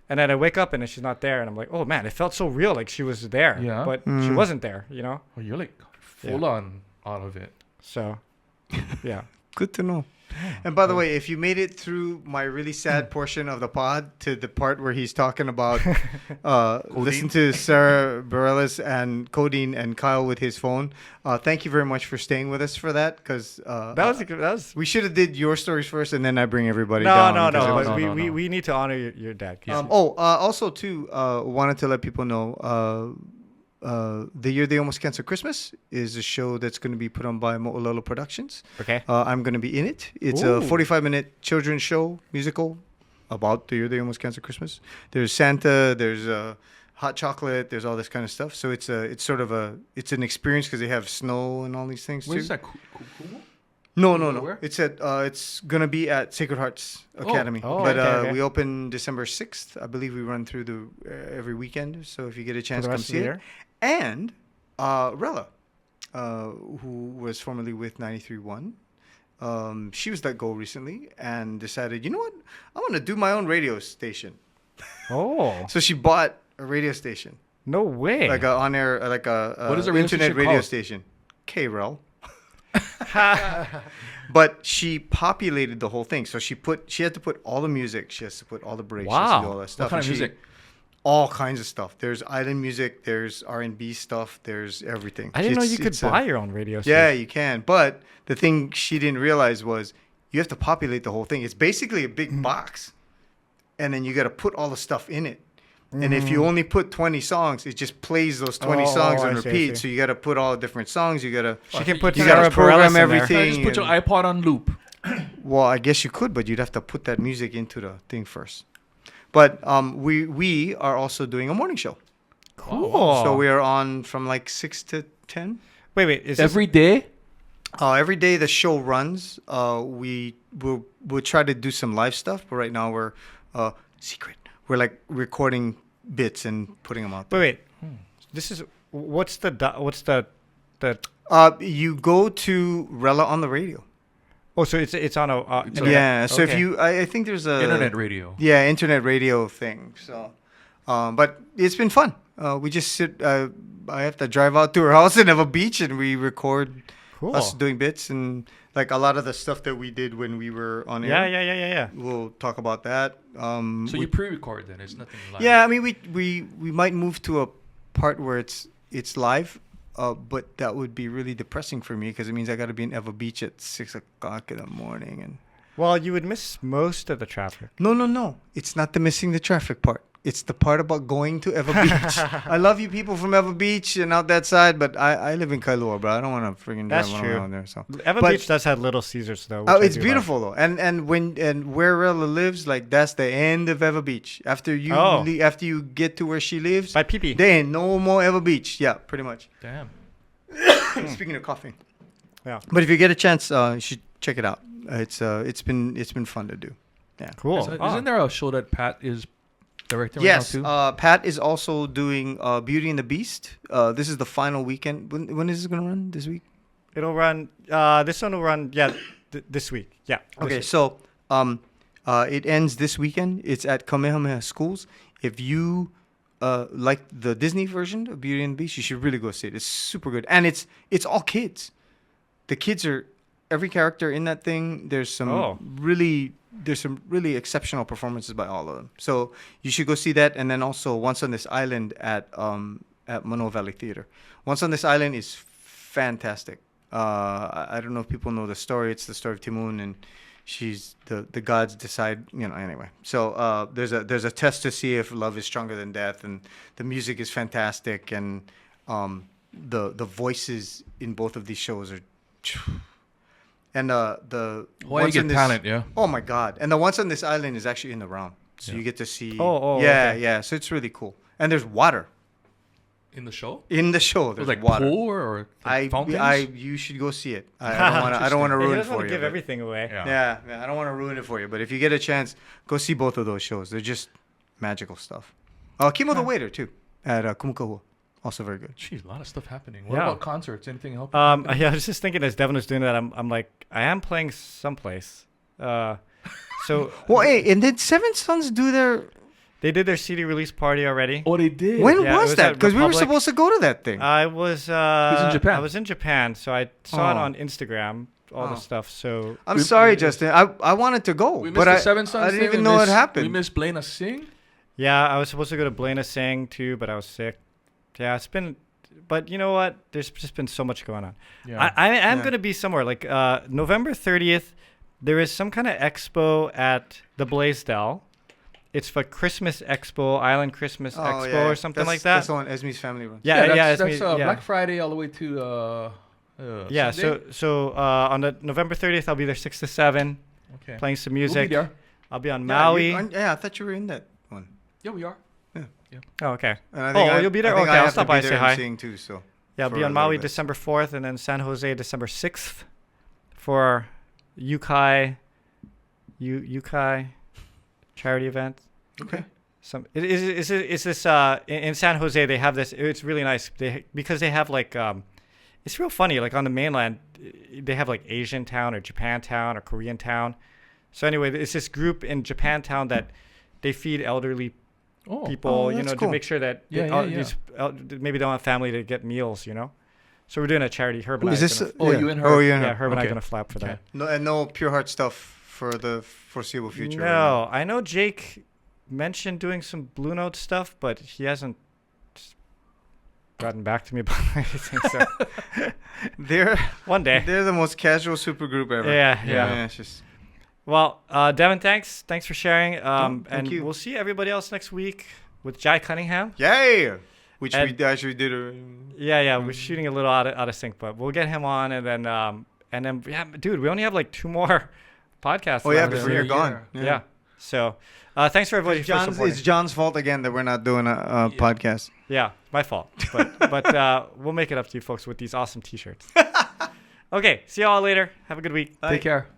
and then I wake up and then she's not there, and I'm like, oh man, it felt so real, like she was there, Yeah. but she wasn't there, Well, you're like full on out of it. So, yeah. Good to know. And by the way, if you made it through my really sad portion of the pod to the part where he's talking about listen to Sara Bareilles and Codine and Kyle with his phone, thank you very much for staying with us for that, because That was we should have did your stories first and then I bring everybody no, down. no, because it no. was- But no. we need to honor your dad. also too, wanted to let people know The Year They Almost Canceled Christmas is a show that's going to be put on by Mo'olelo Productions. Okay. I'm going to be in it. It's a 45-minute children's show, musical, about the Year They Almost Canceled Christmas. There's Santa, there's hot chocolate, there's all this kind of stuff. So it's an experience because they have snow and all these things too. Where's that? No. Where? It's gonna be at Sacred Hearts Academy. Okay. We open December 6th. I believe we run through every weekend. So if you get a chance, come see it. And Rella, who was formerly with 93.1, she was let go recently and decided, you know what, I want to do my own radio station. Oh. So she bought a radio station, No way. like a on-air, What is a radio internet station radio called? station, KREL. But she populated the whole thing. So she had to put all the music. She has to put all the breaks. She has to do all that stuff. What kind of And music? All kinds of stuff. There's island music. There's R&B stuff. There's everything. I didn't know you could buy your own radio station. Yeah, you can. But the thing she didn't realize was you have to populate the whole thing. It's basically a big box. And then you got to put all the stuff in it. And if you only put 20 songs, it just plays those 20 songs on I see. repeat. So you got to put all different songs. You got to She can put you Sara got to program Bareilles in there. everything. Just put your and- iPod on loop. well, I guess you could, but you'd have to put that music into the thing first. But we are also doing a morning show. Cool. So we are on from like 6 to 10. Wait. Is Every day? Every day the show runs. We'll try to do some live stuff, but right now we're secret. We're like recording bits and putting them out there. Wait. This is what's the You go to Rella on the radio. Oh, so it's on a Yeah. So if okay. you, I think there's a Internet radio. Yeah, internet radio thing. So, but it's been fun. We just sit. I have to drive out to her house in Eva Beach, and we record Cool. us doing bits and like a lot of the stuff that we did when we were on air. Yeah. We'll talk about that. So you pre-record then? It's nothing live. Yeah, I mean, we might move to a part where it's live. But that would be really depressing for me because it means I got to be in Eva Beach at 6 o'clock in the morning. And Well, you would miss most of the traffic. no, it's not the missing the traffic part. It's the part about going to Eva Beach. I love you people from Eva Beach and out that side, but I live in Kailua, bro. I don't want to freaking drive That's true. around there. So Eva But- Beach does have Little Caesars though. which oh, I it's do beautiful though, and where Rella lives, like that's the end of Eva Beach. After you after you get to where she lives, By Pee Pee. there ain't no more Eva Beach. Yeah, pretty much. Damn. Speaking of coughing. Yeah. But if you get a chance, you should check it out. It's been fun to do. Yeah. Cool. Isn't there a show that Pat is directing right Yes. now too? Pat is also doing Beauty and the Beast. This is the final weekend. When is this gonna run? This week? It'll run. This one will run. Yeah, this week. Yeah. this Okay. week. So it ends this weekend. It's at Kamehameha Schools. If you like the Disney version of Beauty and the Beast, you should really go see it. It's super good, and it's all kids. The kids are every character in that thing. There's some really exceptional performances by all of them. So you should go see that, and then also Once on This Island at Manoa Valley Theater. Once on This Island is fantastic. I don't know if people know the story. It's the story of Timon, and she's the gods decide, anyway. So there's a test to see if love is stronger than death, and the music is fantastic, and the voices in both of these shows are, and the Why you Once get on This- talent, yeah. Oh my God! And the Once on This Island is actually in the round, so Yeah. you get to see. Okay. Yeah. So it's really cool, and there's water In the show? in the show. It There's was like water. pool or like fountains? You should go see it. I don't want to He ruin it doesn't for want you. to give but- everything away. Yeah. Yeah, I don't want to ruin it for you, but if you get a chance, go see both of those shows. They're just magical stuff. Kimo the Waiter too at Kumukahua, also very good. Jeez, a lot of stuff happening. What Yeah. about concerts? Anything help? Yeah, I was just thinking as Devon was doing that, I'm like, I am playing someplace. So Well, hey, and did Seven Sons do their? they did their CD release party already. Oh, they did. When Yeah, it was was that? at Because we were Republic. supposed to go to that thing. I was. in Japan. I was in Japan, so I saw it Oh. on Instagram. All the Oh. stuff. So I'm sorry, Justin. I wanted to go, We missed but the Seven Sons I didn't thing. even We know it missed- happened. We missed Blaina Singh. yeah, I was supposed to go to Blaina Sing too, but I was sick. Yeah, it's been. But you know what? There's just been so much going on. Yeah. I am Yeah. going to be somewhere like November 30th. There is some kind of expo at the Blaisdell, It's for Christmas Expo, Island Christmas Expo yeah. or something like that. That's the one Esme's family runs. That's it's me, Black Friday all the way to yeah. Sunday? So on the November 30th, I'll be there 6 to 7, Okay. playing some We'll music. be there. I'll be on Maui. Yeah, I thought you were in that one. Yeah, we are. Oh, okay. And I You'll be there? I think Okay, I I'll have stop to by be and there say hi. seeing too, so. Yeah, I'll for be a on Maui little bit. December 4th, and then San Jose December 6th for Yukai charity event. Okay. Is this in San Jose? They have this. It's really nice. Because they have like it's real funny. Like on the mainland, they have like Asian town or Japan town or Korean town. So anyway, it's this group in Japan town that they feed elderly people, that's to cool. make sure that maybe they don't have family to get meals, So we're doing a charity. Herb and I. Is this? you and her? Oh, yeah. Yeah, Herb and I are Okay. gonna flap for that. No, and no Pure Heart stuff for the foreseeable future. No, I know Jake mentioned doing some Blue Note stuff, but he hasn't gotten back to me about anything. So They're one day. They're the most casual supergroup ever. Yeah. It's just. Well, Devon, thanks for sharing. Thank And you. we'll see everybody else next week with Jai Cunningham. Yay! Which And- we actually did. Yeah, we're shooting a little out of sync, but we'll get him on, and then yeah, dude, we only have like 2 more podcasts. Oh yeah, left. before you're gone. Yeah. So, thanks for everybody for supporting. It's John's fault again that we're not doing a podcast. Yeah, my fault. But we'll make it up to you folks with these awesome T-shirts. Okay, see you all later. Have a good week. Take care.